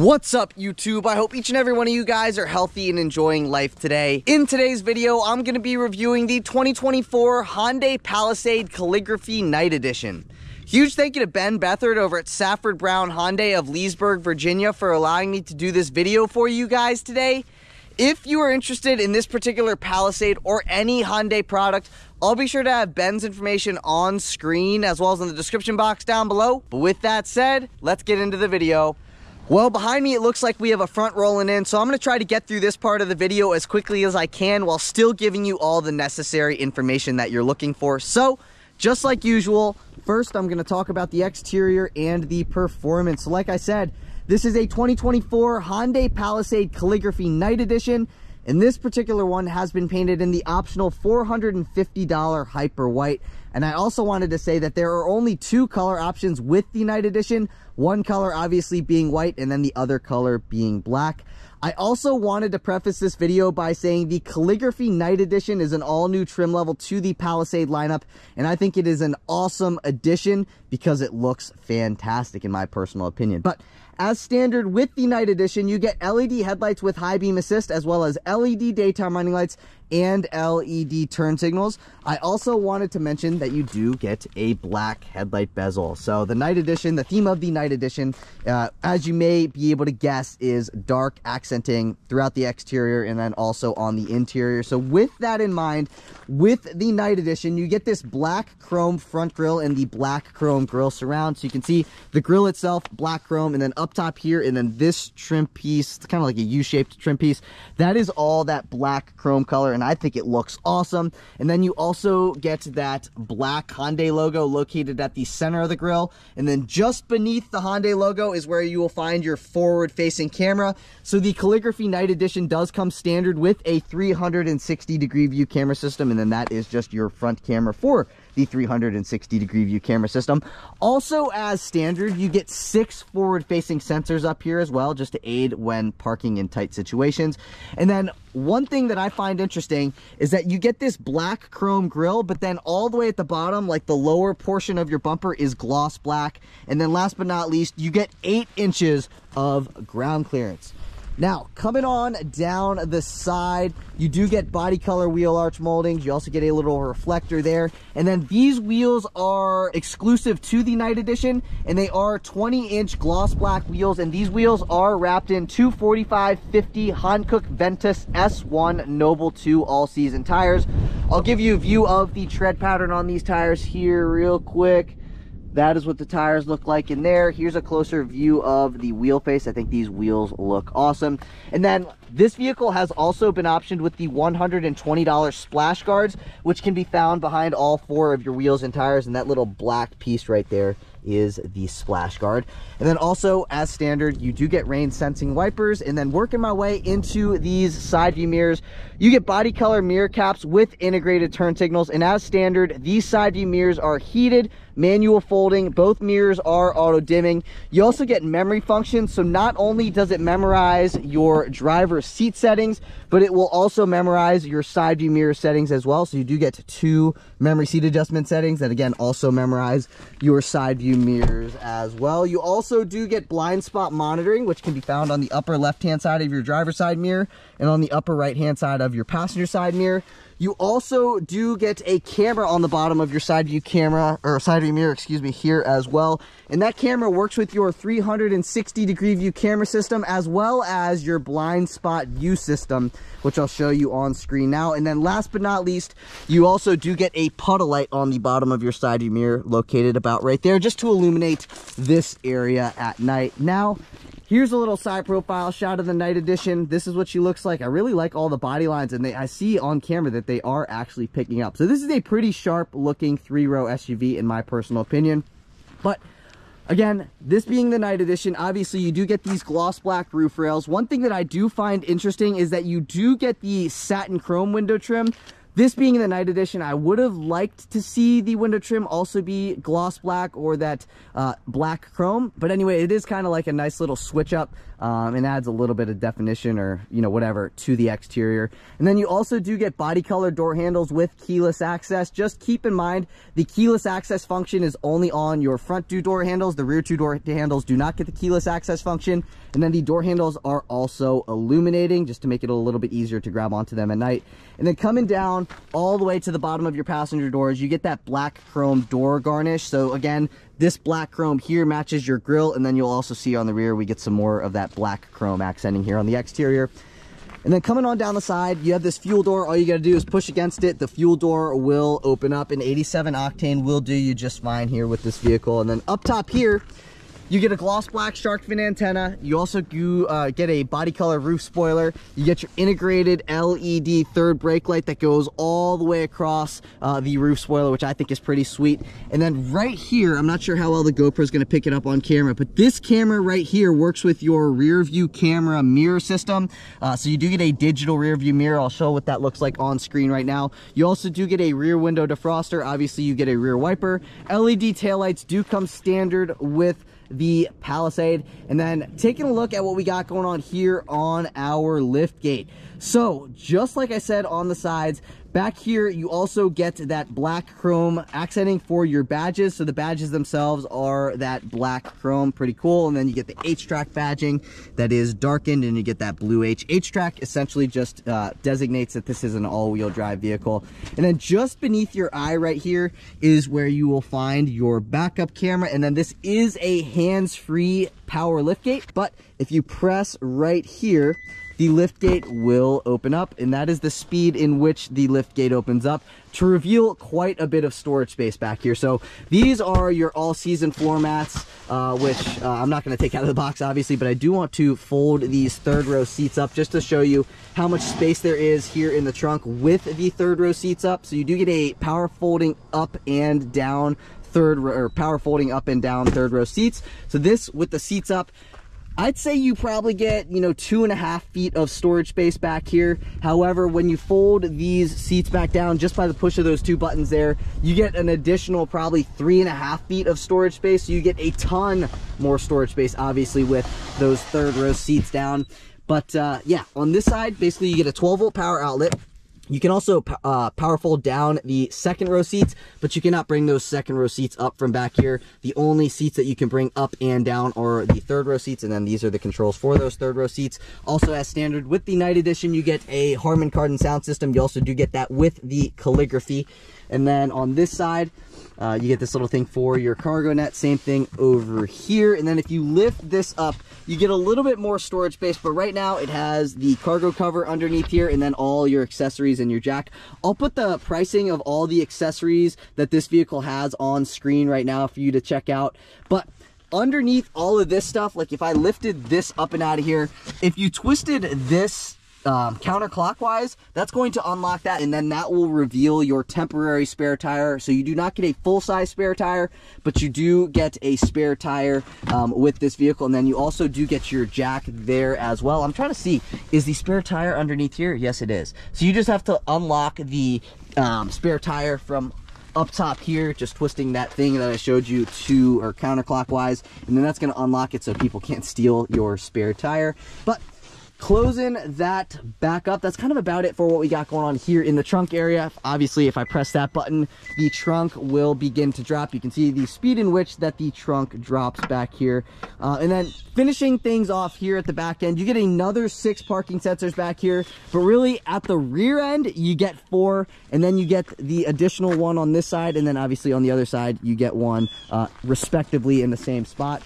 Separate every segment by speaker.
Speaker 1: What's up, YouTube? I hope each and every one of you guys are healthy and enjoying life today. In today's video, I'm going to be reviewing the 2024 Hyundai Palisade Calligraphy Night Edition. Huge thank you to Bethard over at Safford Hyundai of Leesburg, Virginia for allowing me to do this video for you guys today. If you are interested in this particular Palisade or any Hyundai product, I'll be sure to have Ben's information on screen as well as in the description box down below. But with that said, let's get into the video. Well, behind me, it looks like we have a front rolling in, so I'm going to try to get through this part of the video as quickly as I can while still giving you all the necessary information that you're looking for. So, just like usual, first I'm going to talk about the exterior and the performance. So like I said, this is a 2024 Hyundai Palisade Calligraphy Night Edition, and this particular one has been painted in the optional $450 Hyper White. And I also wanted to say that there are only two color options with the Night Edition, one color obviously being white and then the other color being black. I also wanted to preface this video by saying the Calligraphy Night Edition is an all-new trim level to the Palisade lineup, and I think it is an awesome addition because it looks fantastic in my personal opinion. But as standard with the Night Edition, you get LED headlights with high beam assist as well as LED daytime running lights and LED turn signals. I also wanted to mention that you do get a black headlight bezel. So the Night Edition, the theme of the Night Edition, as you may be able to guess, is dark accenting throughout the exterior and then also on the interior. So with that in mind, with the Night Edition, you get this black chrome front grille and the black chrome grille surround. So you can see the grille itself, black chrome, and then up top here, and then this trim piece, it's kind of like a U-shaped trim piece, that is all that black chrome color, and I think it looks awesome. And then you also get that black Hyundai logo located at the center of the grille, and then just beneath the Hyundai logo is where you will find your forward-facing camera. So the Calligraphy Night Edition does come standard with a 360-degree view camera system, and then that is just your front camera for the 360-degree view camera system. Also, as standard, you get 6 forward-facing sensors up here as well, just to aid when parking in tight situations. And then one thing that I find interesting is that you get this black chrome grille, but then all the way at the bottom, like the lower portion of your bumper, is gloss black. And then last but not least, you get 8 inches of ground clearance. Now, coming on down the side, you do get body color wheel arch moldings. You also get a little reflector there. And then these wheels are exclusive to the Night Edition, and they are 20-inch gloss black wheels. And these wheels are wrapped in 245/50 Hankook Ventus S1 Noble 2 all-season tires. I'll give you a view of the tread pattern on these tires here real quick. That is what the tires look like in there. Here's a closer view of the wheel face. I think these wheels look awesome. And then this vehicle has also been optioned with the $120 splash guards, which can be found behind all 4 of your wheels and tires. And that little black piece right there is the splash guard. And then also, as standard, you do get rain sensing wipers. And then working my way into these side view mirrors, you get body color mirror caps with integrated turn signals. And as standard, these side view mirrors are heated, manual folding. Both mirrors are auto dimming. You also get memory functions, so not only does it memorize your driver's seat settings, but it will also memorize your side view mirror settings as well. So you do get 2 memory seat adjustment settings that again also memorize your side view mirrors as well. You also do get blind spot monitoring, which can be found on the upper left hand side of your driver's side mirror and on the upper right hand side of your passenger side mirror. You also do get a camera on the bottom of your side view camera, or side view mirror, excuse me, here as well. And that camera works with your 360-degree view camera system as well as your blind spot view system, which I'll show you on screen now. And then last but not least, you also do get a puddle light on the bottom of your side view mirror located about right there, just to illuminate this area at night. Now, here's a little side profile shot of the Night Edition. This is what she looks like. I really like all the body lines, and I see on camera that they are actually picking up. So this is a pretty sharp looking 3-row SUV in my personal opinion. But again, this being the Night Edition, obviously you do get these gloss black roof rails. One thing that I do find interesting is that you do get the satin chrome window trim, This being in the night edition, I would have liked to see the window trim also be gloss black or that black chrome. But anyway, it is kind of like a nice little switch up and adds a little bit of definition or, you know, whatever to the exterior. And then you also do get body color door handles with keyless access. Just keep in mind, the keyless access function is only on your front two door handles. The rear two door handles do not get the keyless access function. And then the door handles are also illuminating, just to make it a little bit easier to grab onto them at night. And then coming down all the way to the bottom of your passenger doors, you get that black chrome door garnish. So again, this black chrome here matches your grille, and then you'll also see on the rear we get some more of that black chrome accenting here on the exterior. And then coming on down the side, you have this fuel door. All you got to do is push against it. The fuel door will open up, and 87 octane will do you just fine here with this vehicle. And then up top here, you get a gloss black shark fin antenna. You also get a body color roof spoiler. You get your integrated LED third brake light that goes all the way across the roof spoiler, which I think is pretty sweet. And then right here, I'm not sure how well the GoPro is going to pick it up on camera, but this camera right here works with your rear view camera mirror system. So you do get a digital rear view mirror. I'll show what that looks like on screen right now. You also do get a rear window defroster. Obviously, you get a rear wiper. LED taillights do come standard with the Palisade. And then taking a look at what we got going on here on our lift gate. So just like I said on the sides, back here you also get that black chrome accenting for your badges. So the badges themselves are that black chrome, pretty cool. And then you get the H-track badging that is darkened, and you get that blue H. H-track essentially just designates that this is an all-wheel drive vehicle. And then just beneath your eye right here is where you will find your backup camera. And then this is a hands-free power liftgate, but if you press right here, the liftgate will open up, and that is the speed in which the liftgate opens up to reveal quite a bit of storage space back here. So these are your all-season floor mats, which I'm not going to take out of the box, obviously, but I do want to fold these third row seats up just to show you how much space there is here in the trunk with the third row seats up. So you do get a power folding up and down third row seats. So this with the seats up, I'd say you probably get, you know, 2.5 feet of storage space back here. However, when you fold these seats back down just by the push of those two buttons there, you get an additional probably 3.5 feet of storage space. So you get a ton more storage space, obviously, with those third row seats down. But yeah, on this side, basically you get a 12-volt power outlet. You can also power fold down the second row seats, but you cannot bring those second row seats up from back here. The only seats that you can bring up and down are the third row seats, and then these are the controls for those third row seats. Also, as standard with the Night Edition, you get a Harman Kardon sound system. You also do get that with the calligraphy. And then on this side, you get this little thing for your cargo net. Same thing over here. And then if you lift this up, you get a little bit more storage space, but right now it has the cargo cover underneath here and then all your accessories and your jack. I'll put the pricing of all the accessories that this vehicle has on screen right now for you to check out. But underneath all of this stuff, like if I lifted this up and out of here, if you twisted this counterclockwise, that's going to unlock that, and then that will reveal your temporary spare tire. So you do not get a full-size spare tire, but you do get a spare tire with this vehicle. And then you also do get your jack there as well. I'm trying to see, is the spare tire underneath here? Yes, it is. So you just have to unlock the spare tire from up top here, just twisting that thing that I showed you to or counterclockwise, and then that's going to unlock it so people can't steal your spare tire. But closing that back up, that's kind of about it for what we got going on here in the trunk area. Obviously, if I press that button, the trunk will begin to drop. You can see the speed in which that the trunk drops back here. And then finishing things off here at the back end, you get another 6 parking sensors back here, but really at the rear end, you get 4, and then you get the additional one on this side, and then obviously on the other side, you get one respectively in the same spot.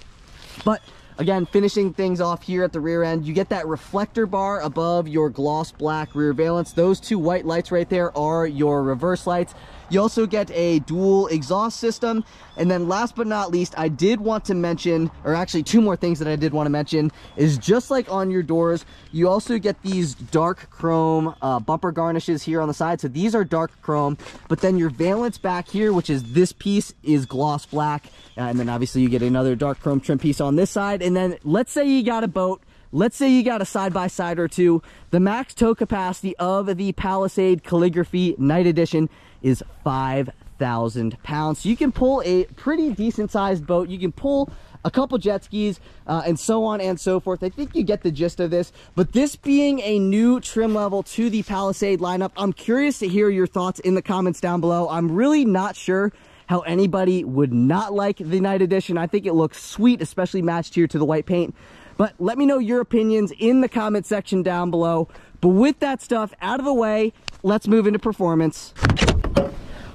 Speaker 1: But again, finishing things off here at the rear end, you get that reflector bar above your gloss black rear valance. Those 2 white lights right there are your reverse lights. You also get a dual exhaust system. And then last but not least, I did want to mention, or actually 2 more things that I did want to mention, is just like on your doors, you also get these dark chrome bumper garnishes here on the side. So these are dark chrome, but then your valance back here, which is this piece, is gloss black. And then obviously you get another dark chrome trim piece on this side. And then let's say you got a boat, let's say you got a side-by-side or two. The max tow capacity of the Palisade Calligraphy Night Edition is 5,000 pounds. So you can pull a pretty decent sized boat. You can pull a couple jet skis and so on and so forth. I think you get the gist of this. But this being a new trim level to the Palisade lineup, I'm curious to hear your thoughts in the comments down below. I'm really not sure how anybody would not like the Night Edition. I think it looks sweet, especially matched here to the white paint. But let me know your opinions in the comment section down below. But with that stuff out of the way, let's move into performance.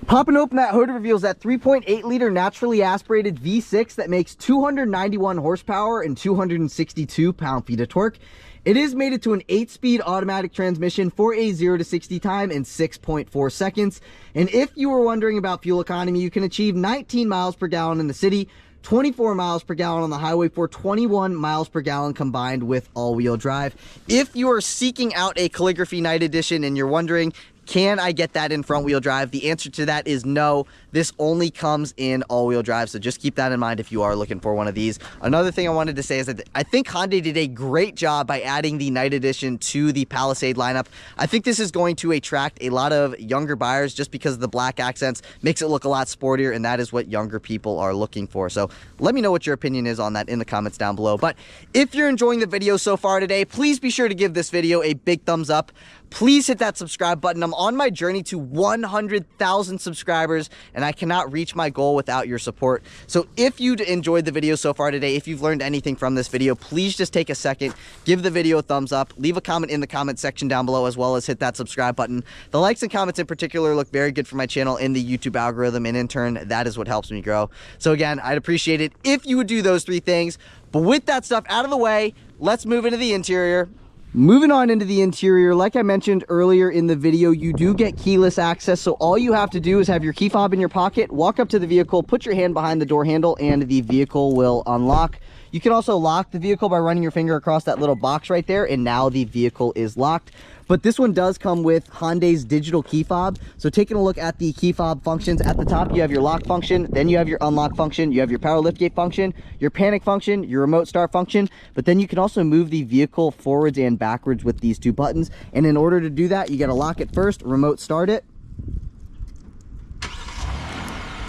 Speaker 1: Popping open that hood reveals that 3.8 liter naturally aspirated V6 that makes 291 horsepower and 262 pound-feet of torque. It is mated to an 8-speed automatic transmission for a 0 to 60 time in 6.4 seconds. And if you were wondering about fuel economy, you can achieve 19 miles per gallon in the city, 24 miles per gallon on the highway for 21 miles per gallon combined with all-wheel drive. If you are seeking out a Calligraphy Night Edition and you're wondering, can I get that in front wheel drive? The answer to that is no. This only comes in all-wheel drive, so just keep that in mind if you are looking for one of these. Another thing I wanted to say is that I think Hyundai did a great job by adding the Night Edition to the Palisade lineup. I think this is going to attract a lot of younger buyers just because the black accents makes it look a lot sportier, and that is what younger people are looking for. So let me know what your opinion is on that in the comments down below. But if you're enjoying the video so far today, please be sure to give this video a big thumbs up. Please hit that subscribe button. I'm on my journey to 100,000 subscribers, and I cannot reach my goal without your support. So if you enjoyed the video so far today, if you've learned anything from this video, please just take a second, give the video a thumbs up, leave a comment in the comment section down below, as well as hit that subscribe button. The likes and comments in particular look very good for my channel in the YouTube algorithm, and in turn, that is what helps me grow. So again, I'd appreciate it if you would do those 3 things. But with that stuff out of the way, let's move into the interior. Moving on into the interior, like I mentioned earlier in the video, you do get keyless access. So all you have to do is have your key fob in your pocket, walk up to the vehicle, put your hand behind the door handle, and the vehicle will unlock. You can also lock the vehicle by running your finger across that little box right there, and now the vehicle is locked. But this one does come with Hyundai's digital key fob. So taking a look at the key fob functions, at the top you have your lock function, then you have your unlock function, you have your power liftgate function, your panic function, your remote start function, but then you can also move the vehicle forwards and backwards with these 2 buttons. And in order to do that, you gotta lock it first, remote start it,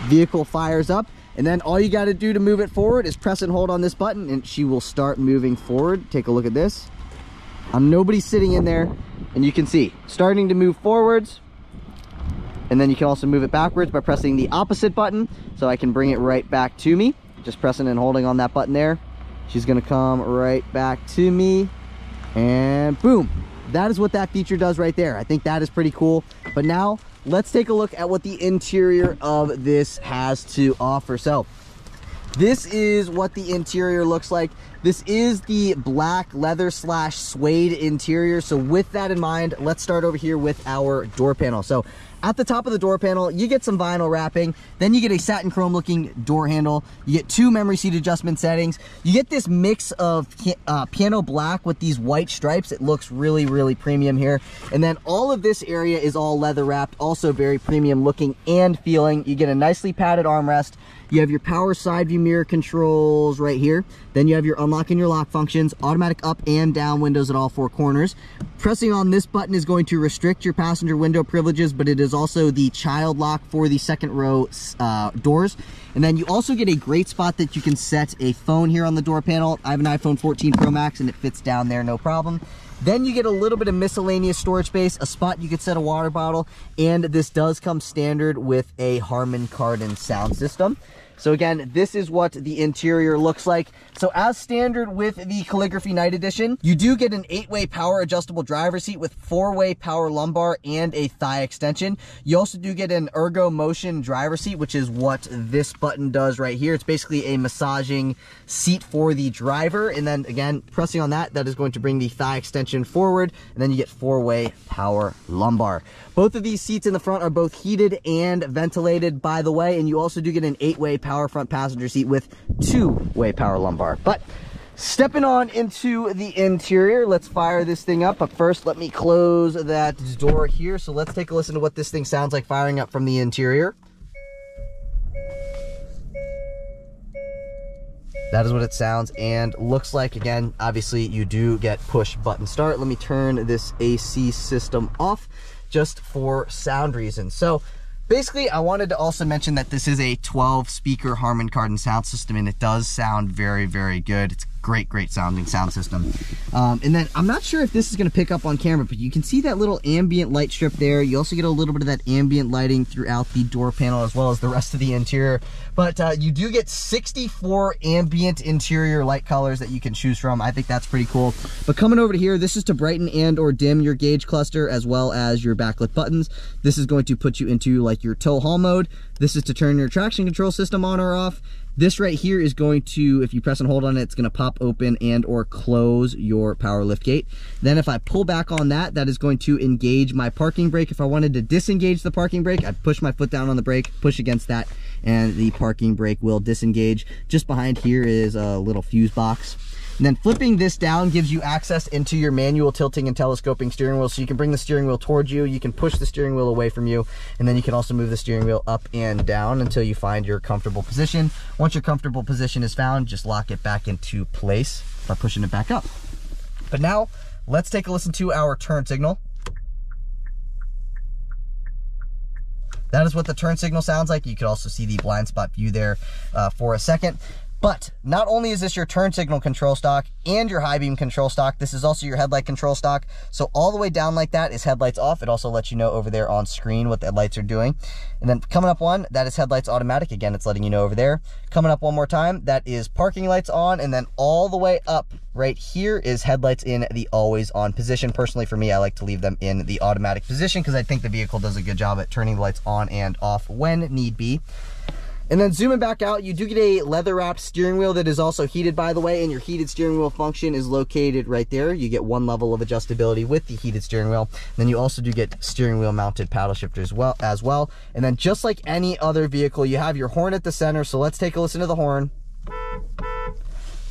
Speaker 1: vehicle fires up, and then all you got to do to move it forward is press and hold on this button and she will start moving forward. Take a look at this. Nobody's sitting in there, and you can see starting to move forwards. And then you can also move it backwards by pressing the opposite button, so I can bring it right back to me. Just pressing and holding on that button there. She's going to come right back to me, and boom. That is what that feature does right there. I think that is pretty cool. But now let's take a look at what the interior of this has to offer. So this is what the interior looks like. This is the black leather / suede interior. So with that in mind, let's start over here with our door panel. So at the top of the door panel, you get some vinyl wrapping, then you get a satin chrome looking door handle, you get 2 memory seat adjustment settings, you get this mix of piano black with these white stripes. It looks really, really premium here. And then all of this area is all leather wrapped, also very premium looking and feeling. You get a nicely padded armrest. You have your power side view mirror controls right here. Then you have your unlock and your lock functions, automatic up and down windows at all 4 corners. Pressing on this button is going to restrict your passenger window privileges, but it is also the child lock for the 2nd row doors. And then you also get a great spot that you can set a phone here on the door panel. I have an iPhone 14 Pro Max and it fits down there, no problem. Then you get a little bit of miscellaneous storage space, a spot you could set a water bottle, and this does come standard with a Harman Kardon sound system. So again, this is what the interior looks like. So as standard with the Calligraphy Night Edition, you do get an 8-way power adjustable driver's seat with 4-way power lumbar and a thigh extension. You also do get an ergo motion driver's seat, which is what this button does right here. It's basically a massaging seat for the driver. And then again, pressing on that, that is going to bring the thigh extension forward. And then you get 4-way power lumbar. Both of these seats in the front are both heated and ventilated, by the way. And you also do get an 8-way power front passenger seat with 2-way power lumbar. But stepping on into the interior, let's fire this thing up. But first, let me close that door here. So let's take a listen to what this thing sounds like firing up from the interior. That is what it sounds and looks like. Again, obviously you do get push button start. Let me turn this AC system off just for sound reasons. So basically, I wanted to also mention that this is a 12 speaker Harman Kardon sound system, and it does sound very, very good. It's great sounding sound system. And then I'm not sure if this is going to pick up on camera, but you can see that little ambient light strip there. You also get a little bit of that ambient lighting throughout the door panel as well as the rest of the interior. But you do get 64 ambient interior light colors that you can choose from. I think that's pretty cool. But coming over to here, this is to brighten and or dim your gauge cluster as well as your backlit buttons. This is going to put you into like your tow haul mode. This is to turn your traction control system on or off. This right here is going to, if you press and hold on it, it's going to pop open and or close your power lift gate. Then if I pull back on that, that is going to engage my parking brake. If I wanted to disengage the parking brake, I'd push my foot down on the brake, push against that, and the parking brake will disengage. Just behind here is a little fuse box. And then flipping this down gives you access into your manual tilting and telescoping steering wheel. So you can bring the steering wheel towards you, you can push the steering wheel away from you, and then you can also move the steering wheel up and down until you find your comfortable position. Once your comfortable position is found, just lock it back into place by pushing it back up. But now, let's take a listen to our turn signal. That is what the turn signal sounds like. You can also see the blind spot view there for a second. But not only is this your turn signal control stock and your high beam control stock, this is also your headlight control stock. So all the way down like that is headlights off. It also lets you know over there on screen what the headlights are doing. And then coming up one, that is headlights automatic. Again, it's letting you know over there. Coming up one more time, that is parking lights on. And then all the way up right here is headlights in the always on position. Personally, for me, I like to leave them in the automatic position because I think the vehicle does a good job at turning the lights on and off when need be. And then zooming back out, you do get a leather wrapped steering wheel that is also heated, by the way, and your heated steering wheel function is located right there. You get one level of adjustability with the heated steering wheel. And then you also do get steering wheel mounted paddle shifters as well. And then just like any other vehicle, you have your horn at the center. So let's take a listen to the horn.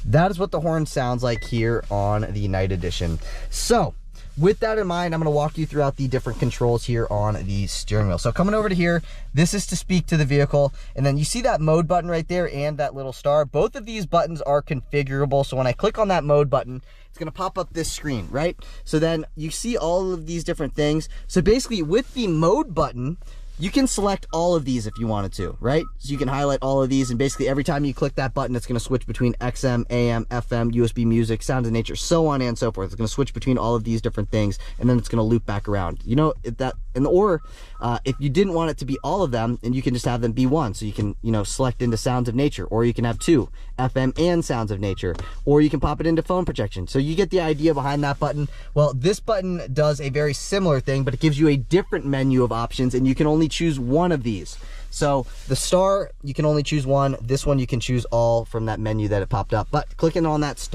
Speaker 1: That is what the horn sounds like here on the Night Edition. So with that in mind, I'm going to walk you throughout the different controls here on the steering wheel. So coming over to here, this is to speak to the vehicle. And then you see that mode button right there and that little star. Both of these buttons are configurable. So when I click on that mode button, it's going to pop up this screen, right? So then you see all of these different things. So basically with the mode button, you can select all of these if you wanted to, right? So you can highlight all of these, and basically every time you click that button, it's going to switch between XM, AM, FM, USB music, sounds of nature, so on and so forth. It's going to switch between all of these different things, and then it's going to loop back around. You know, if you didn't want it to be all of them, and you can just have them be one. So you can, you know, select into sounds of nature, or you can have two, FM and sounds of nature, or you can pop it into phone protection. So you get the idea behind that button. Well, this button does a very similar thing, but it gives you a different menu of options, and you can only choose one of these. So the star, you can only choose one. This one, you can choose all from that menu that it popped up. But clicking on that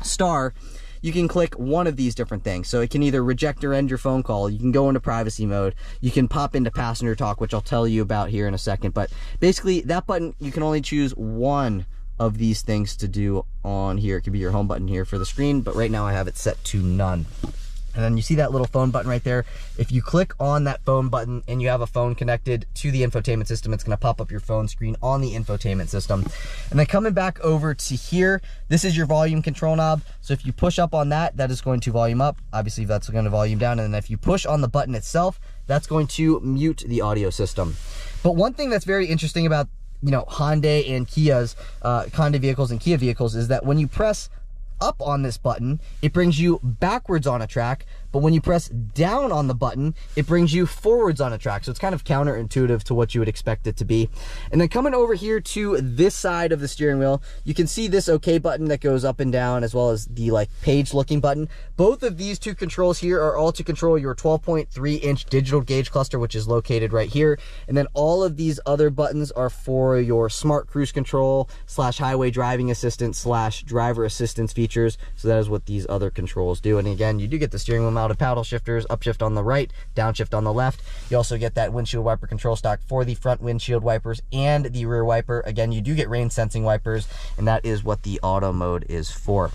Speaker 1: star, you can click one of these different things. So it can either reject or end your phone call. You can go into privacy mode. You can pop into passenger talk, which I'll tell you about here in a second. But basically, that button, you can only choose one of these things to do on here. It could be your home button here for the screen, but right now I have it set to none. And then you see that little phone button right there. If you click on that phone button and you have a phone connected to the infotainment system, it's going to pop up your phone screen on the infotainment system. And then coming back over to here, this is your volume control knob. So if you push up on that, that is going to volume up. Obviously, that's going to volume down. And then if you push on the button itself, that's going to mute the audio system. But one thing that's very interesting about, you know, Hyundai and Kia's, Hyundai vehicles and Kia vehicles is that when you press up on this button, it brings you backwards on a track, but when you press down on the button, it brings you forwards on a track. So it's kind of counterintuitive to what you would expect it to be. And then coming over here to this side of the steering wheel, you can see this OK button that goes up and down, as well as the like page looking button. Both of these two controls here are all to control your 12.3-inch digital gauge cluster, which is located right here. And then all of these other buttons are for your smart cruise control / highway driving assistant / driver assistance features. So that is what these other controls do. And again, you do get the steering wheel mounted paddle shifters, upshift on the right, downshift on the left. You also get that windshield wiper control stock for the front windshield wipers and the rear wiper. Again, you do get rain sensing wipers, and that is what the auto mode is for.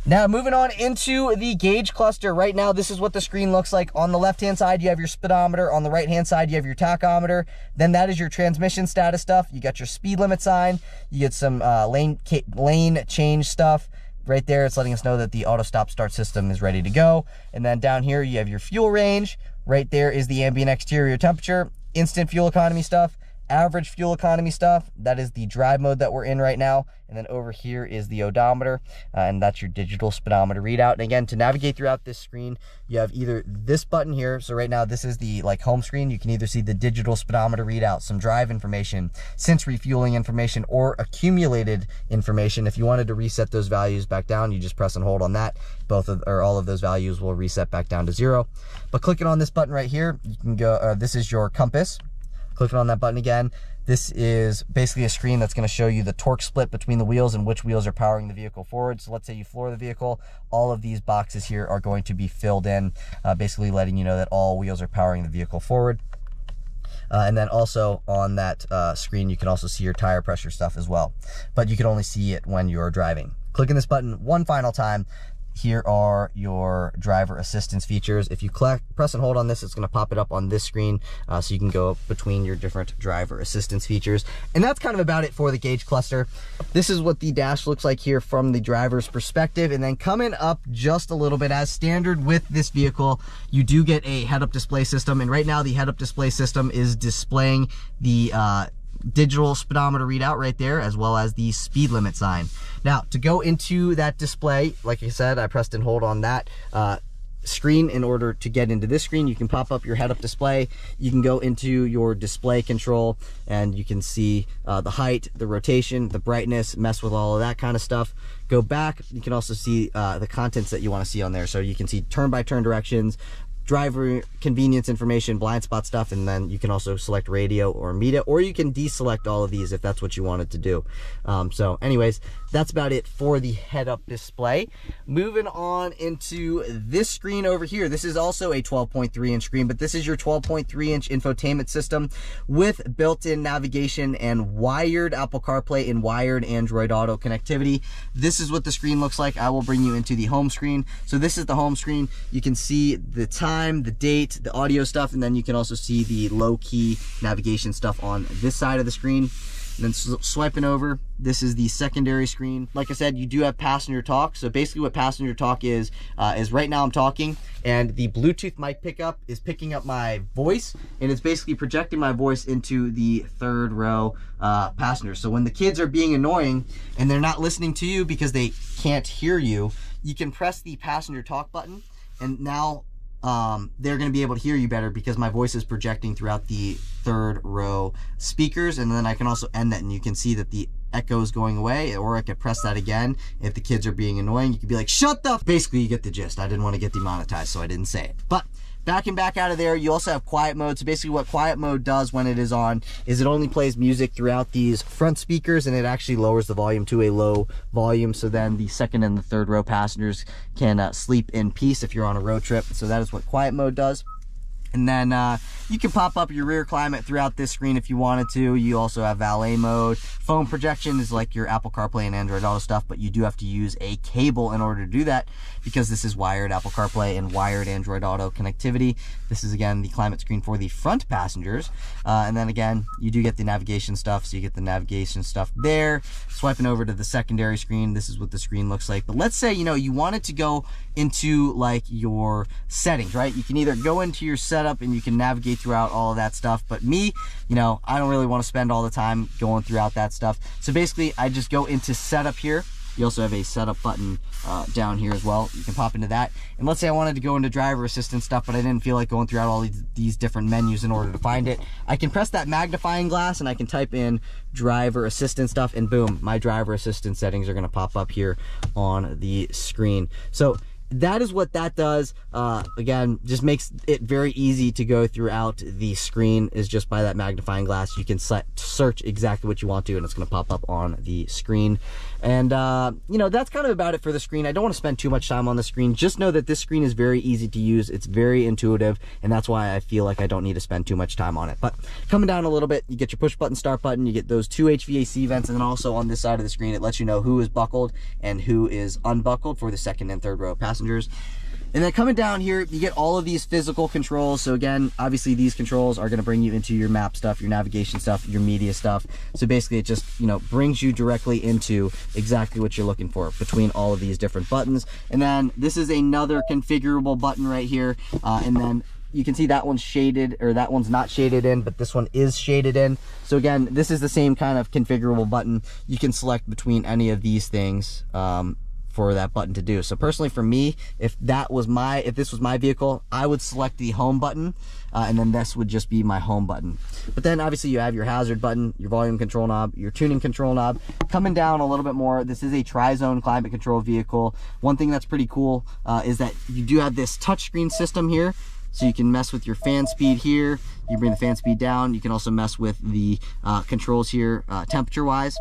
Speaker 1: Now moving on into the gauge cluster. Right now, this is what the screen looks like. On the left-hand side, you have your speedometer. On the right-hand side, you have your tachometer. Then that is your transmission status stuff. You got your speed limit sign. You get some lane change stuff. Right there, it's letting us know that the auto stop start system is ready to go. And then down here, you have your fuel range. Right there is the ambient exterior temperature, instant fuel economy stuff, average fuel economy stuff. That is the drive mode that we're in right now. And then over here is the odometer, and that's your digital speedometer readout. And again, to navigate throughout this screen, you have either this button here. So right now, this is the home screen. You can either see the digital speedometer readout, some drive information, since refueling information, or accumulated information. If you wanted to reset those values back down, you just press and hold on that. All of those values will reset back down to 0. But clicking on this button right here, you can go, this is your compass. Clicking on that button again, this is basically a screen that's going to show you the torque split between the wheels and which wheels are powering the vehicle forward. So let's say you floor the vehicle, all of these boxes here are going to be filled in, basically letting you know that all wheels are powering the vehicle forward. And then also on that screen, you can also see your tire pressure stuff as well, but you can only see it when you're driving. Clicking this button one final time, here are your driver assistance features. If you press and hold on this, it's going to pop it up on this screen, so you can go between your different driver assistance features. And that's kind of about it for the gauge cluster. This is what the dash looks like here from the driver's perspective. And then coming up just a little bit, as standard with this vehicle, you do get a head-up display system. And right now, the head-up display system is displaying the digital speedometer readout right there, as well as the speed limit sign. Now, to go into that display, like I said, I pressed and hold on that screen in order to get into this screen. You can pop up your head-up display. You can go into your display control, and you can see the height, the rotation, the brightness, mess with all of that kind of stuff. Go back, you can also see the contents that you want to see on there. So you can see turn-by-turn directions, driver convenience information, blind spot stuff, and then you can also select radio or media, or you can deselect all of these if that's what you wanted to do. So anyways, that's about it for the head-up display. Moving on into this screen over here. This is also a 12.3-inch screen, but this is your 12.3-inch infotainment system with built-in navigation and wired Apple CarPlay and wired Android Auto connectivity. This is what the screen looks like. I will bring you into the home screen. So this is the home screen. You can see the time, the date, the audio stuff, and then you can also see the low-key navigation stuff on this side of the screen. And then swiping over, this is the secondary screen. Like I said, you do have passenger talk. So basically what passenger talk is right now I'm talking, and the Bluetooth mic pickup is picking up my voice, and it's basically projecting my voice into the third row passengers. So when the kids are being annoying and they're not listening to you because they can't hear you, you can press the passenger talk button, and now they're going to be able to hear you better because my voice is projecting throughout the third row speakers. And then I can also end that, and you can see that the echo is going away, or I could press that again. If the kids are being annoying, you could be like, shut the f. Basically, you get the gist. I didn't want to get demonetized, so I didn't say it. But backing back out of there, you also have quiet mode. So basically what quiet mode does when it is on is it only plays music throughout these front speakers, and it actually lowers the volume to a low volume, so then the second and the third row passengers can sleep in peace if you're on a road trip. So that is what quiet mode does. And then you can pop up your rear climate throughout this screen if you wanted to. You also have valet mode. Phone projection is like your Apple CarPlay and Android Auto stuff, but you do have to use a cable in order to do that because this is wired Apple CarPlay and wired Android Auto connectivity. This is, again, the climate screen for the front passengers. And then, again, you do get the navigation stuff, so you get the navigation stuff there. Swiping over to the secondary screen, this is what the screen looks like. But let's say, you know, you wanted to go into, like, your settings, right? You can either go into your setup and you can navigate throughout all of that stuff. But me, you know, I don't really want to spend all the time going throughout that stuff. So basically, I just go into setup here. You also have a setup button down here as well. You can pop into that. And let's say I wanted to go into driver assistance stuff, but I didn't feel like going throughout all these different menus in order to find it. I can press that magnifying glass and I can type in driver assistance stuff, and boom, my driver assistance settings are going to pop up here on the screen. So that is what that does. Again, just makes it very easy to go throughout the screen, is just by that magnifying glass. You can search exactly what you want to, and it's going to pop up on the screen. And you know, that's kind of about it for the screen. I don't want to spend too much time on the screen. Just know that this screen is very easy to use. It's very intuitive, and that's why I feel like I don't need to spend too much time on it. But coming down a little bit, you get your push button start button, you get those 2 HVAC vents, and then also on this side of the screen, it lets you know who is buckled and who is unbuckled for the second and third row passengers. And then coming down here, you get all of these physical controls. So again, obviously these controls are going to bring you into your map stuff, your navigation stuff, your media stuff. So basically it just, you know, brings you directly into exactly what you're looking for between all of these different buttons. And then this is another configurable button right here. And then you can see that one's shaded, or that one's not shaded in, but this one is shaded in. So again, this is the same kind of configurable button. You can select between any of these things for that button to do. So personally for me, if this was my vehicle, I would select the home button, and then this would just be my home button. But then obviously you have your hazard button, your volume control knob, your tuning control knob. Coming down a little bit more, this is a tri-zone climate control vehicle. One thing that's pretty cool is that you do have this touchscreen system here. So you can mess with your fan speed here. You bring the fan speed down. You can also mess with the controls here temperature wise.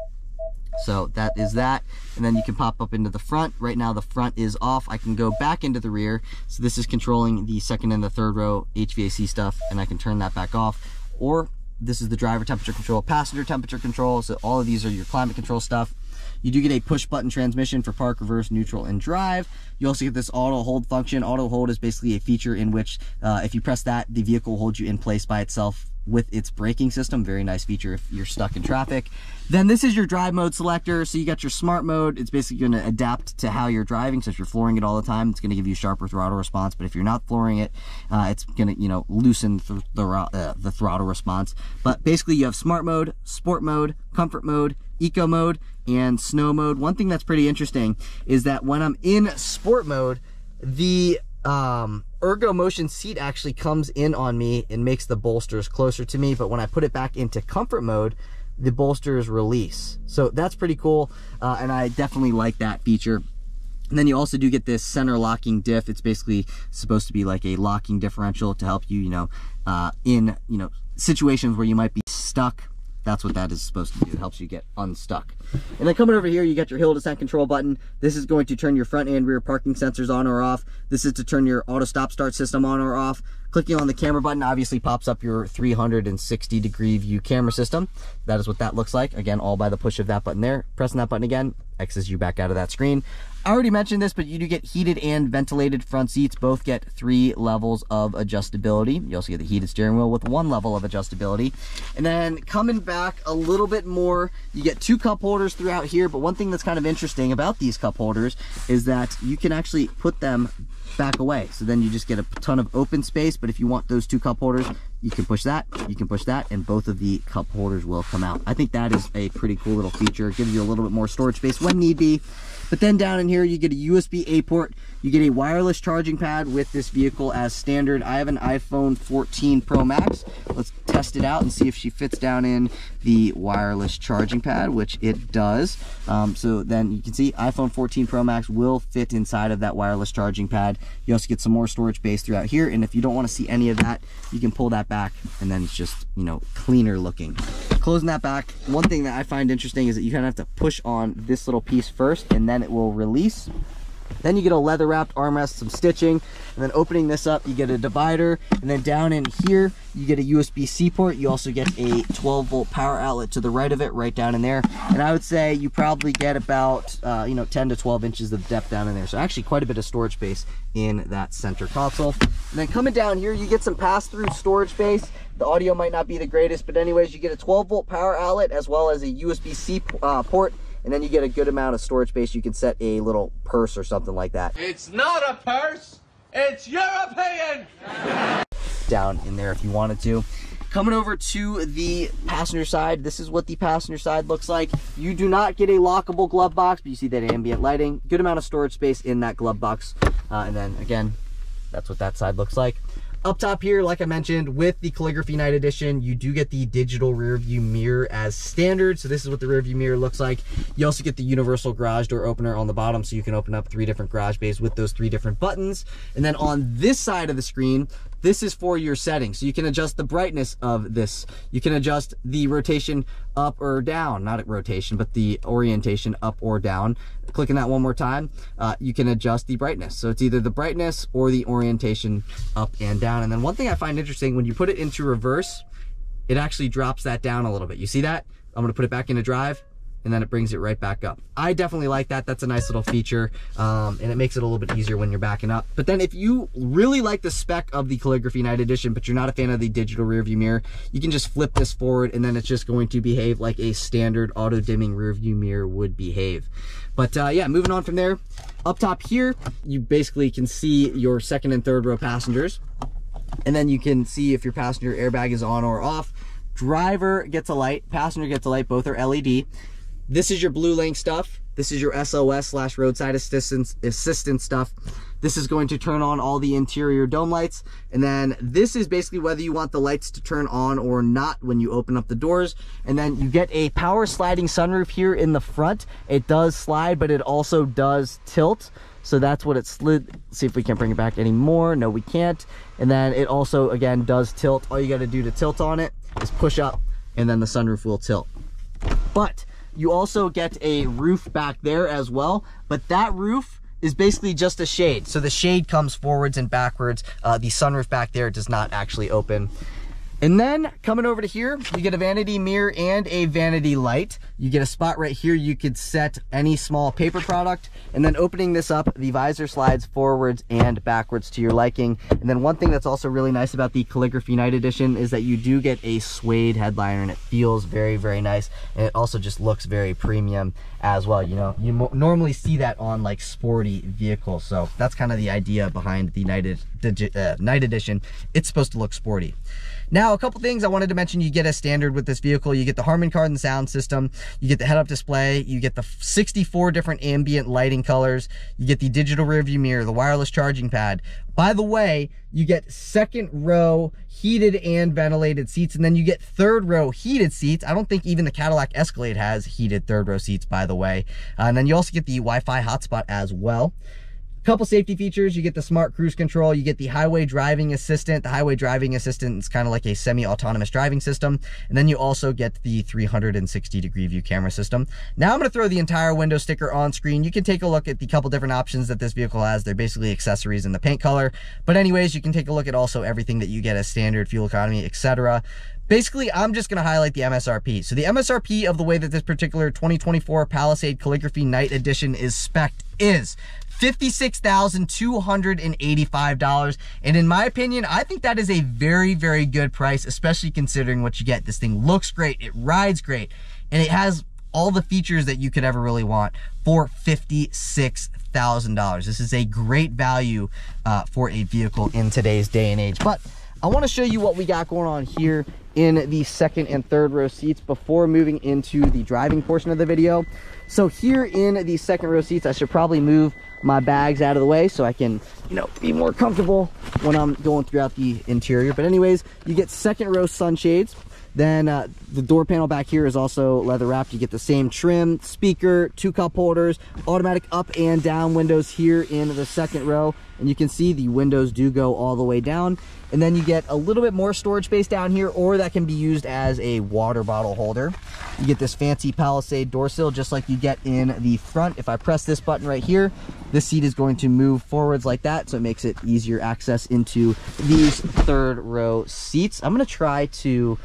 Speaker 1: So that is that. And then you can pop up into the front. Right now the front is off. I can go back into the rear. So this is controlling the second and the third row HVAC stuff, and I can turn that back off. Or this is the driver temperature control, passenger temperature control. So all of these are your climate control stuff. You do get a push button transmission for park, reverse, neutral, and drive. You also get this auto hold function. Auto hold is basically a feature in which if you press that, the vehicle will hold you in place by itself with its braking system. Very nice feature if you're stuck in traffic. Then this is your drive mode selector. So you got your smart mode. It's basically going to adapt to how you're driving. So if you're flooring it all the time, it's going to give you sharper throttle response. But if you're not flooring it, it's going to, you know, loosen the throttle response. But basically you have smart mode, sport mode, comfort mode, eco mode, and snow mode. One thing that's pretty interesting is that when I'm in sport mode, the ergo motion seat actually comes in on me and makes the bolsters closer to me, but when I put it back into comfort mode, the bolsters release. So that's pretty cool, and I definitely like that feature. And then you also do get this center locking diff. It's basically supposed to be like a locking differential to help you, you know, in, you know, situations where you might be stuck. That's what that is supposed to do. It helps you get unstuck. And then coming over here, you got your hill descent control button. This is going to turn your front and rear parking sensors on or off. This is to turn your auto stop start system on or off. Clicking on the camera button obviously pops up your 360-degree view camera system. That is what that looks like. Again, all by the push of that button there. Pressing that button again exits you back out of that screen. I already mentioned this, but you do get heated and ventilated front seats. Both get 3 levels of adjustability. You also get the heated steering wheel with 1 level of adjustability. And then coming back a little bit more, you get 2 cup holders throughout here. But one thing that's kind of interesting about these cup holders is that you can actually put them back away. So then you just get a ton of open space. But if you want those 2 cup holders, you can push that, and both of the cup holders will come out. I think that is a pretty cool little feature. It gives you a little bit more storage space when need be. But then down in here, you get a USB-A port. You get a wireless charging pad with this vehicle as standard. I have an iPhone 14 Pro Max. Let's test it out and see if she fits down in the wireless charging pad, which it does. So then you can see iPhone 14 Pro Max will fit inside of that wireless charging pad. You also get some more storage space throughout here. And if you don't want to see any of that, you can pull that back, and then it's just, you know, cleaner looking. Closing that back, one thing that I find interesting is that you kind of have to push on this little piece first, and then it will release. Then you get a leather wrapped armrest, some stitching, and then opening this up, you get a divider, and then down in here, you get a USB-C port. You also get a 12-volt power outlet to the right of it, right down in there. And I would say you probably get about, you know, 10 to 12 inches of depth down in there. So actually quite a bit of storage space in that center console. And then coming down here, you get some pass-through storage space. The audio might not be the greatest, but anyways, you get a 12-volt power outlet as well as a USB-C port. And then you get a good amount of storage space. You can set a little purse or something like that.
Speaker 2: It's not a purse, it's European!
Speaker 1: Down in there if you wanted to. Coming over to the passenger side, this is what the passenger side looks like. You do not get a lockable glove box, but you see that ambient lighting. Good amount of storage space in that glove box. And then again, that's what that side looks like. Up top here, like I mentioned, with the Calligraphy Night Edition, you do get the digital rear view mirror as standard. So this is what the rear view mirror looks like. You also get the universal garage door opener on the bottom, so you can open up 3 different garage bays with those 3 different buttons. And then on this side of the screen, this is for your settings. So you can adjust the brightness of this. You can adjust the rotation up or down, not rotation, but the orientation up or down. Clicking that one more time, you can adjust the brightness. So it's either the brightness or the orientation up and down. And then one thing I find interesting, when you put it into reverse, it actually drops that down a little bit. You see that? I'm gonna put it back into drive, and then it brings it right back up. I definitely like that. That's a nice little feature, and it makes it a little bit easier when you're backing up. But then if you really like the spec of the Calligraphy Night Edition, but you're not a fan of the digital rear view mirror, you can just flip this forward, and then it's just going to behave like a standard auto dimming rear view mirror would behave. But yeah, moving on from there, up top here, you basically can see your second and third row passengers, and then you can see if your passenger airbag is on or off. Driver gets a light, passenger gets a light, both are LED. This is your blue lane stuff. This is your SOS / roadside assistance stuff. This is going to turn on all the interior dome lights. And then this is basically whether you want the lights to turn on or not when you open up the doors. And then you get a power sliding sunroof here in the front. It does slide, but it also does tilt. So that's what it slid. Let's see if we can bring it back anymore. No, we can't. And then it also, again, does tilt. All you got to do to tilt on it is push up, and then the sunroof will tilt. But you also get a roof back there as well, but that roof is basically just a shade. So the shade comes forwards and backwards. The sunroof back there does not actually open. And then coming over to here, you get a vanity mirror and a vanity light. You get a spot right here. You could set any small paper product. And then opening this up, the visor slides forwards and backwards to your liking. And then one thing that's also really nice about the Calligraphy Night Edition is that you do get a suede headliner, and it feels very, very nice. And it also just looks very premium as well. You know, you normally see that on like sporty vehicles. So that's kind of the idea behind the Night Edition. It's supposed to look sporty. Now, a couple things I wanted to mention you get as standard with this vehicle. You get the Harman Kardon sound system, you get the head-up display, you get the 64 different ambient lighting colors, you get the digital rear view mirror, the wireless charging pad. By the way, you get second row heated and ventilated seats, and then you get third row heated seats. I don't think even the Cadillac Escalade has heated third row seats, by the way. And then you also get the Wi-Fi hotspot as well. Couple safety features, you get the smart cruise control, you get the highway driving assistant. The highway driving assistant is kind of like a semi-autonomous driving system. And then you also get the 360-degree view camera system. Now I'm going to throw the entire window sticker on screen. You can take a look at the couple different options that this vehicle has. They're basically accessories in the paint color. But anyways, you can take a look at also everything that you get as standard, fuel economy, etc. Basically, I'm just going to highlight the MSRP. So the MSRP of the way that this particular 2024 Palisade Calligraphy Night Edition is spec'd is $56,285. And in my opinion, I think that is a very, very good price, especially considering what you get. This thing looks great, it rides great, and it has all the features that you could ever really want for $56,000. This is a great value for a vehicle in today's day and age. But I want to show you what we got going on here in the second and third row seats before moving into the driving portion of the video. So here in the second row seats, I should probably move my bags out of the way so I can, you know, be more comfortable when I'm going throughout the interior. But anyways, you get second row sunshades. Then the door panel back here is also leather wrapped. You get the same trim, speaker, 2 cup holders, automatic up and down windows here in the second row. And you can see the windows do go all the way down. And then you get a little bit more storage space down here, or that can be used as a water bottle holder. You get this fancy Palisade door sill just like you get in the front. If I press this button right here, this seat is going to move forwards like that, so it makes it easier access into these third row seats. I'm going to try to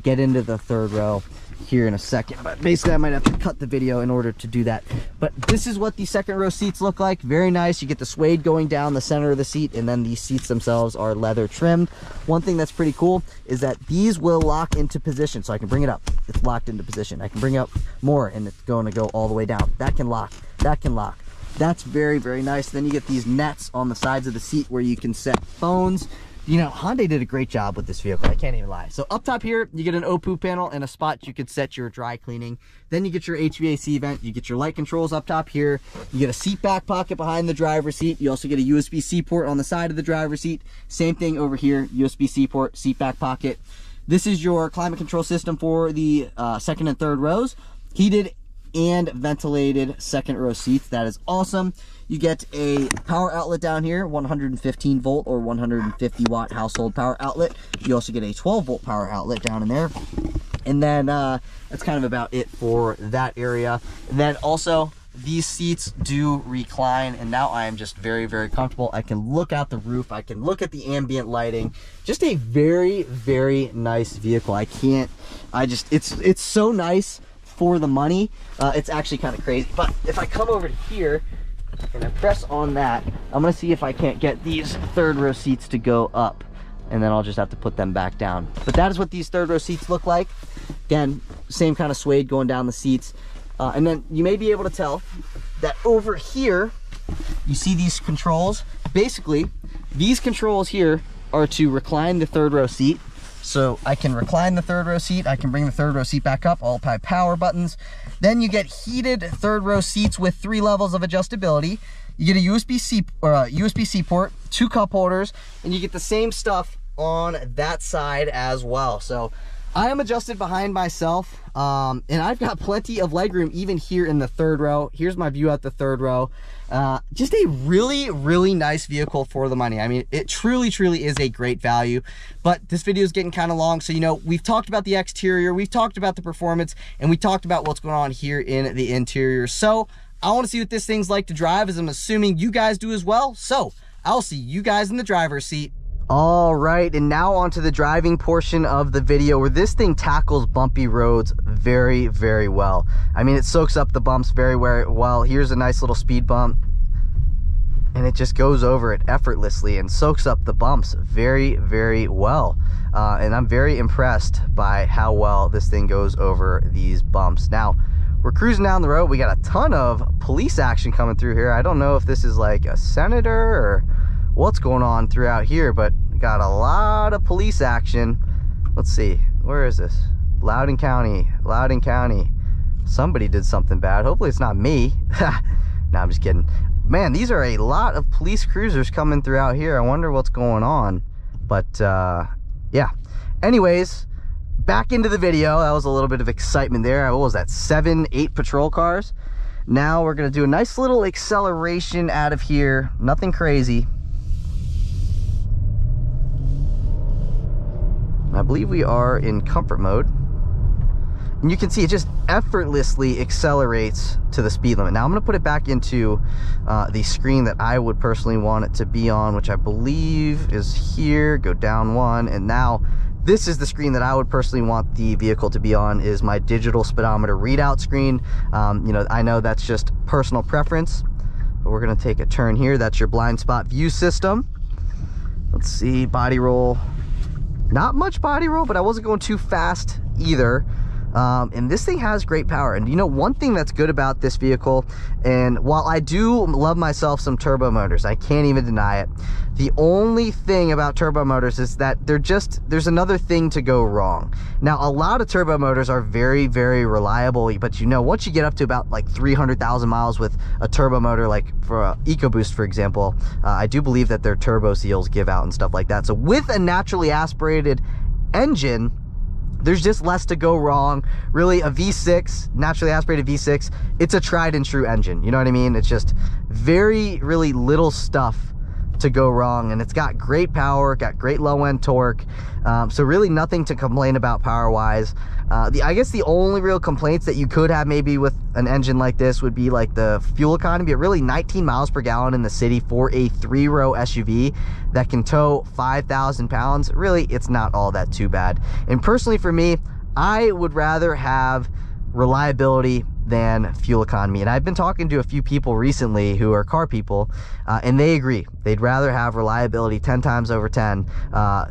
Speaker 1: get into the third row here in a second, but basically I might have to cut the video in order to do that. But this is what the second row seats look like. Very nice. You get the suede going down the center of the seat, and then these seats themselves are leather trimmed. One thing that's pretty cool is that these will lock into position, so I can bring it up, it's locked into position. I can bring it up more and it's going to go all the way down. That can lock, that can lock. That's very, very nice. Then you get these nets on the sides of the seat where you can set phones, You know, Hyundai did a great job with this vehicle. I can't even lie. So up top here, you get an OPU panel and a spot you could set your dry cleaning. Then you get your HVAC vent. You get your light controls up top here. You get a seat back pocket behind the driver's seat. You also get a USB-C port on the side of the driver's seat. Same thing over here, USB-C port, seat back pocket. This is your climate control system for the second and third rows. Heated and ventilated second row seats. That is awesome. You get a power outlet down here, 115 volt or 150 watt household power outlet. You also get a 12 volt power outlet down in there. And then that's kind of about it for that area. And then also these seats do recline, and now I am just very, very comfortable. I can look out the roof. I can look at the ambient lighting. Just a very, very nice vehicle. It's so nice for the money. It's actually kind of crazy. But if I come over to here and I press on that, I'm gonna see if I can't get these third row seats to go up, and then I'll just have to put them back down. But that is what these third row seats look like. Again, same kind of suede going down the seats. And then you may be able to tell that over here, you see these controls. Basically, these controls here are to recline the third row seat. So I can recline the third row seat. I can bring the third row seat back up, all by power buttons. Then you get heated third row seats with 3 levels of adjustability. You get a USB-C port, 2 cup holders, and you get the same stuff on that side as well. So I am adjusted behind myself, and I've got plenty of legroom even here in the third row. Here's my view out the third row. Just a really, really nice vehicle for the money. I mean, it truly, truly is a great value. But this video is getting kind of long, so you know, we've talked about the exterior, we've talked about the performance, and we talked about what's going on here in the interior. So I want to see what this thing's like to drive, as I'm assuming you guys do as well. So I'll see you guys in the driver's seat. All right, and now onto the driving portion of the video, where this thing tackles bumpy roads very, very well. I mean, it soaks up the bumps very well. Here's a nice little speed bump, and it just goes over it effortlessly and soaks up the bumps very, very well. And I'm very impressed by how well this thing goes over these bumps. Now, we're cruising down the road. We got a ton of police action coming through here. I don't know if this is like a senator or what's going on throughout here, but got a lot of police action. Let's see, where is this? Loudoun County. Somebody did something bad. Hopefully it's not me. No, I'm just kidding. Man, these are a lot of police cruisers coming throughout here. I wonder what's going on. But yeah, anyways, back into the video. That was a little bit of excitement there. What was that, 7-8 patrol cars? Now we're gonna do a nice little acceleration out of here. Nothing crazy. I believe we are in comfort mode, and you can see it just effortlessly accelerates to the speed limit. Now I'm going to put it back into the screen that I would personally want it to be on, which I believe is here. Go down 1, and now this is the screen that I would personally want the vehicle to be on, is my digital speedometer readout screen. You know, I know that's just personal preference, but we're going to take a turn here. That's your blind spot view system. Let's see, body roll. Not much body roll, but I wasn't going too fast either. And this thing has great power. And you know, one thing that's good about this vehicle, and while I do love myself some turbo motors, I can't even deny it, the only thing about turbo motors is that there's another thing to go wrong. Now, a lot of turbo motors are very, very reliable, but you know, once you get up to about like 300,000 miles with a turbo motor, like for EcoBoost, for example, I do believe that their turbo seals give out and stuff like that. So with a naturally aspirated engine, there's just less to go wrong. Really, a V6, naturally aspirated V6, it's a tried and true engine. You know what I mean? It's just really little stuff to go wrong, and it's got great power, got great low end torque. So really nothing to complain about power wise. I guess the only real complaints that you could have maybe with an engine like this would be like the fuel economy. But really, 19 miles per gallon in the city for a 3-row SUV that can tow 5,000 pounds, really, it's not all that too bad. And personally for me, I would rather have reliability than fuel economy. And I've been talking to a few people recently who are car people, and they agree. They'd rather have reliability 10 times over 10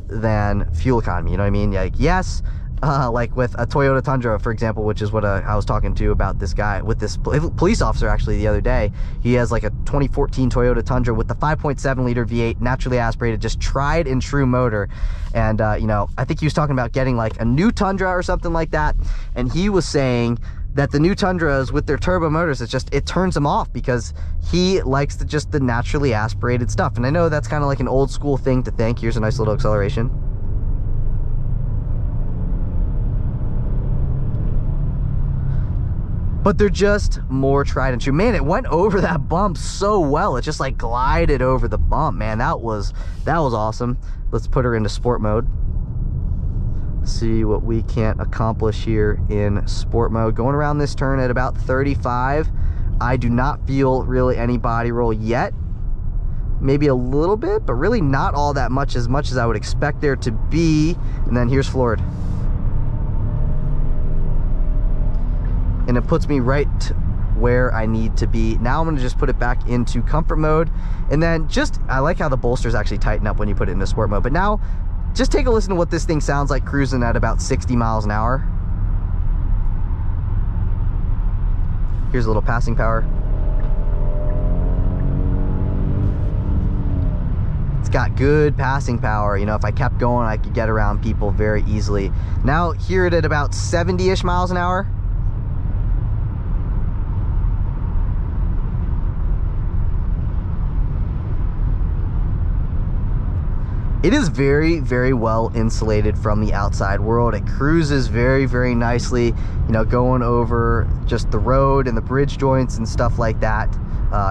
Speaker 1: than fuel economy. You know what I mean? Like, yes, like with a Toyota Tundra, for example, which is what I was talking to about this guy, with this police officer actually the other day. He has like a 2014 Toyota Tundra with the 5.7 liter V8, naturally aspirated, just tried and true motor. And, you know, I think he was talking about getting like a new Tundra or something like that. And he was saying that the new Tundras with their turbo motors, it turns him off because he likes the naturally aspirated stuff. And I know that's kind of like an old school thing to think. Here's a nice little acceleration. But they're just more tried and true. Man, it went over that bump so well. It just like glided over the bump, man. That was awesome. Let's put her into sport mode. See what we can accomplish here in sport mode. Going around this turn at about 35. I do not feel really any body roll yet. Maybe a little bit, but really not all that much as I would expect there to be. And then here's floored. And it puts me right where I need to be. Now I'm gonna just put it back into comfort mode. And then I like how the bolsters actually tighten up when you put it into sport mode. But now, just take a listen to what this thing sounds like cruising at about 60 miles an hour. Here's a little passing power. It's got good passing power. You know, if I kept going, I could get around people very easily. Now, hear it at about 70-ish miles an hour. It is very, very well insulated from the outside world. It cruises very, very nicely, you know, going over just the road and the bridge joints and stuff like that.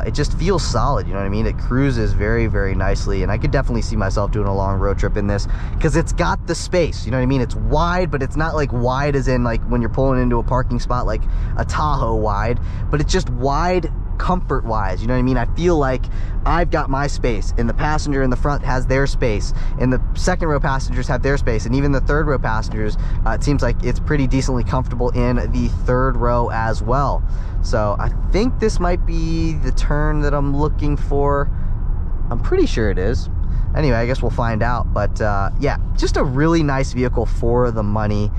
Speaker 1: It just feels solid, you know what I mean? It cruises very, very nicely, and I could definitely see myself doing a long road trip in this because it's got the space, you know what I mean? It's wide, but it's not like wide as in like when you're pulling into a parking spot like a Tahoe wide, but it's just wide comfort wise, you know what I mean? I feel like I've got my space, and the passenger in the front has their space, and the second row passengers have their space, and even the third row passengers, it seems like it's pretty decently comfortable in the third row as well. So I think this might be the turn that I'm looking for. I'm pretty sure it is. Anyway, I guess we'll find out. But yeah, just a really nice vehicle for the money.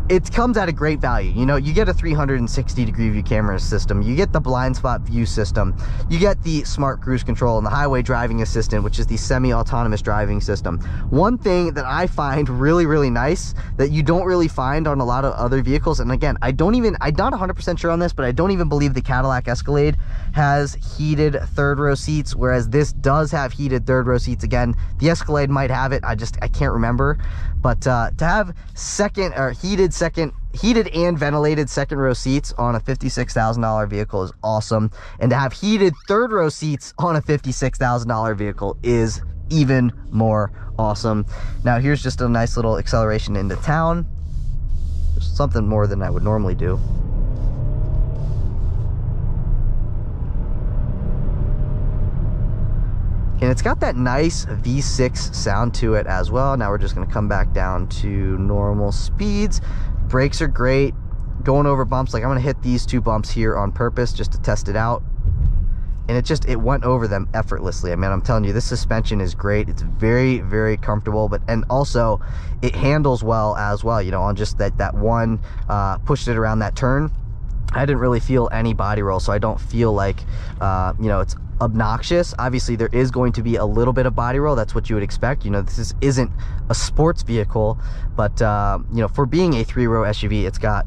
Speaker 1: It comes at a great value. You know, you get a 360-degree view camera system, you get the blind spot view system, you get the smart cruise control and the highway driving assistant, which is the semi-autonomous driving system. One thing that I find really, really nice that you don't really find on a lot of other vehicles, and again, I'm not 100% sure on this, but I don't even believe the Cadillac Escalade has heated third row seats, whereas this does have heated third row seats. Again, the Escalade might have it, I can't remember. But to have heated and ventilated second row seats on a $56,000 vehicle is awesome. And to have heated third row seats on a $56,000 vehicle is even more awesome. Now here's just a nice little acceleration into town. Something more than I would normally do. And it's got that nice V6 sound to it as well. Now we're just gonna come back down to normal speeds. Brakes are great. Going over bumps, like I'm gonna hit these two bumps here on purpose just to test it out. And it went over them effortlessly. I mean, I'm telling you, this suspension is great. It's very, very comfortable, and also it handles well as well. You know, on just that one, pushed it around that turn. I didn't really feel any body roll, so I don't feel like, you know, it's obnoxious. Obviously there is going to be a little bit of body roll. That's what you would expect. You know, this isn't a sports vehicle, but you know, for being a 3-row SUV, it's got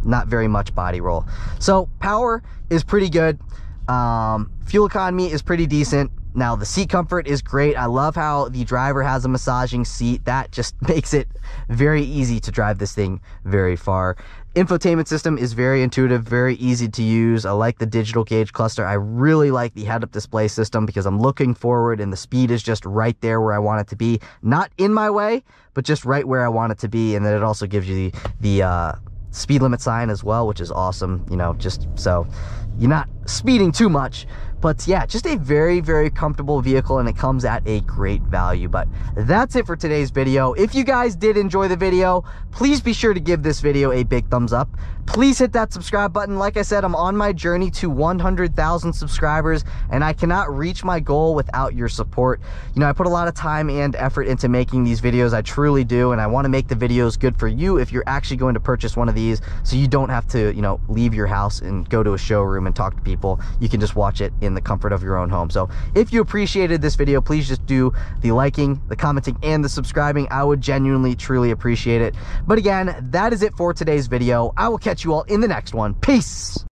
Speaker 1: not very much body roll. So power is pretty good. Fuel economy is pretty decent. Now the seat comfort is great. I love how the driver has a massaging seat. That just makes it very easy to drive this thing very far. Infotainment system is very intuitive, very easy to use. I like the digital gauge cluster. I really like the head-up display system because I'm looking forward and the speed is just right there where I want it to be. Not in my way, but just right where I want it to be. And then it also gives you the speed limit sign as well, which is awesome, you know, just so you're not speeding too much. But yeah, just a very, very comfortable vehicle, and it comes at a great value. But that's it for today's video. If you guys did enjoy the video, please be sure to give this video a big thumbs up. Please hit that subscribe button. Like I said, I'm on my journey to 100,000 subscribers, and I cannot reach my goal without your support. You know, I put a lot of time and effort into making these videos. I truly do, and I want to make the videos good for you if you're actually going to purchase one of these, so you don't have to, you know, leave your house and go to a showroom and talk to people. You can just watch it in the comfort of your own home. So if you appreciated this video, please just do the liking, the commenting, and the subscribing. I would genuinely, truly appreciate it. But again, that is it for today's video. I will catch you all in the next one. Peace.